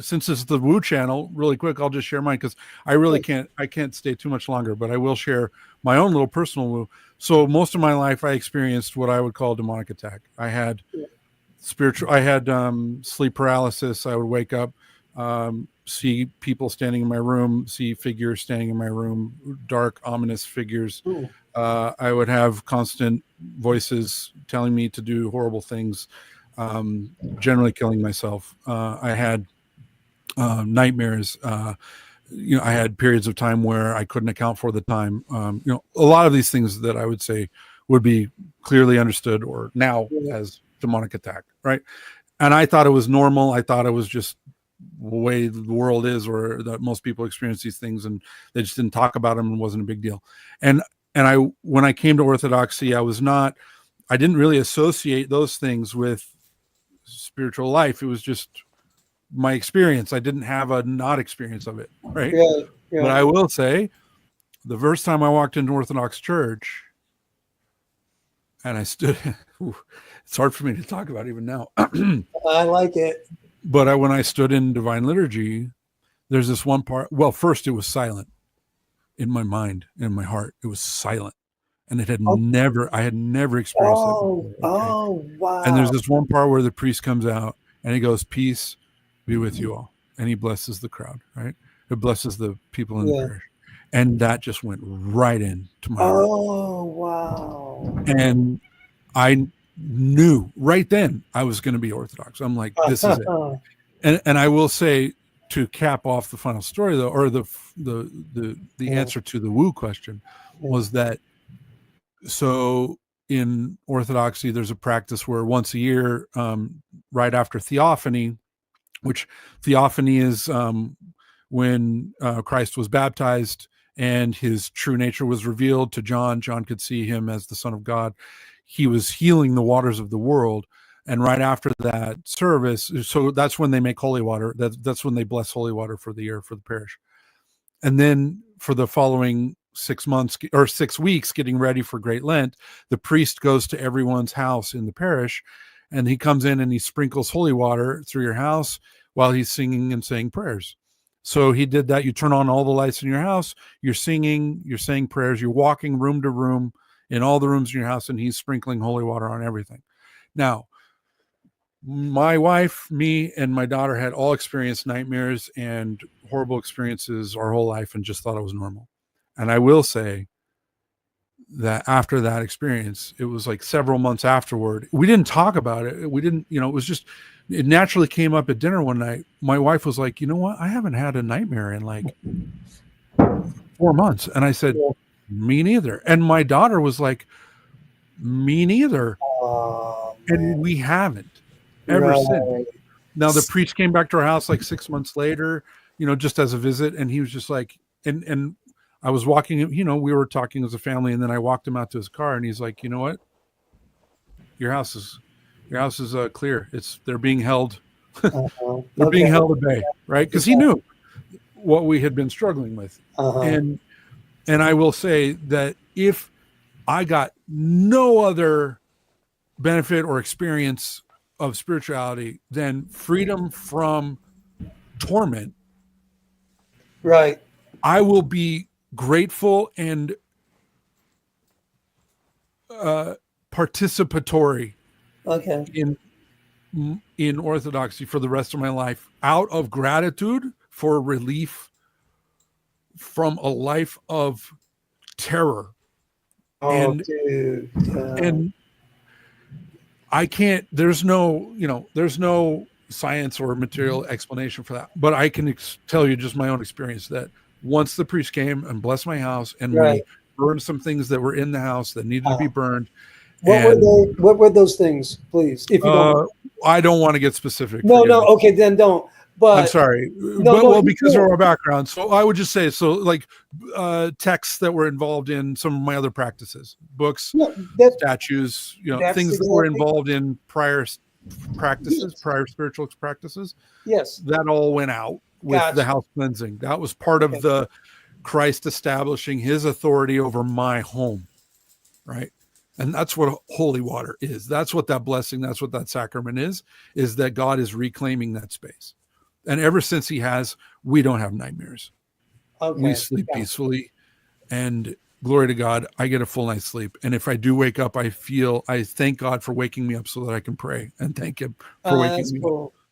since it's the Woo channel, really quick, I'll just share mine because I can't stay too much longer, but I will share my own little personal Woo. So most of my life, I experienced what I would call a demonic attack. I had sleep paralysis. I would wake up, see people standing in my room, see figures standing in my room, dark, ominous figures. I would have constant voices telling me to do horrible things, generally killing myself. I had nightmares. I had periods of time where I couldn't account for the time. A lot of these things that I would say would be clearly understood or now as demonic attack, right? And I thought it was normal. I thought it was just the way the world is, or that most people experience these things and they just didn't talk about them and wasn't a big deal. And when I came to Orthodoxy, I didn't really associate those things with spiritual life. It was just my experience. I didn't have a not experience of it, right? Yeah. But I will say, the first time I walked into Orthodox Church, and I stood, it's hard for me to talk about even now. I like it. But when I stood in Divine Liturgy, there's this one part. Well, first it was silent in my mind, in my heart. It was silent. And I had never experienced that before. Okay? Oh, wow. And there's this one part where the priest comes out and he goes, "Peace be with you all." And he blesses the crowd, right? It blesses the people in the parish. And that just went right into my heart. Oh, wow. And I knew right then I was going to be Orthodox. I'm like, this is it. And I will say, to cap off the final story, though, or the answer to the Woo question, was that, so in Orthodoxy, there's a practice where once a year, right after Theophany, which Theophany is when Christ was baptized and his true nature was revealed to John. John could see him as the Son of God. He was healing the waters of the world. And right after that service, so that's when they make holy water. That's when they bless holy water for the year, for the parish. And then for the following 6 months or 6 weeks, getting ready for Great Lent, the priest goes to everyone's house in the parish, and he comes in and he sprinkles holy water through your house while he's singing and saying prayers. So he did that. You turn on all the lights in your house, you're singing, you're saying prayers, you're walking room to room in all the rooms in your house, and he's sprinkling holy water on everything. Now, my wife, me, and my daughter had all experienced nightmares and horrible experiences our whole life and just thought it was normal. And I will say that after that experience, it was like several months afterward, we didn't talk about it. We didn't, it was just, it naturally came up at dinner one night. My wife was like, "You know what? I haven't had a nightmare in like 4 months." And I said, "Me neither." And my daughter was like, "Me neither." And we haven't ever since. Now the priest came back to our house like 6 months later, just as a visit. And he was just like, and I was walking, we were talking as a family, and then I walked him out to his car, and he's like, "You know what? Your house is clear. They're being held, they're being held at bay," right? Because he knew what we had been struggling with. And I will say that if I got no other benefit or experience of spirituality than freedom from torment, right, I will be grateful and participatory in Orthodoxy for the rest of my life, out of gratitude for relief from a life of terror. And I can't, there's no science or material explanation for that, but I can tell you just my own experience that once the priest came and blessed my house, and we burned some things that were in the house that needed to be burned. What were those things, please? If you don't, I don't want to get specific. No, okay, then don't. But I'm sorry. Because of our background. So I would just say, like texts that were involved in some of my other practices, books, statues, things that were involved in prior practices, prior spiritual practices. Yes. That all went out with the house cleansing. That was part of the Christ establishing his authority over my home. Right. And that's what holy water is. That's what that blessing, that's what that sacrament is that God is reclaiming that space. And ever since he has, we don't have nightmares. Okay. We sleep peacefully, and glory to God, I get a full night's sleep. And if I do wake up, I thank God for waking me up so that I can pray and thank him for waking That's me cool. up.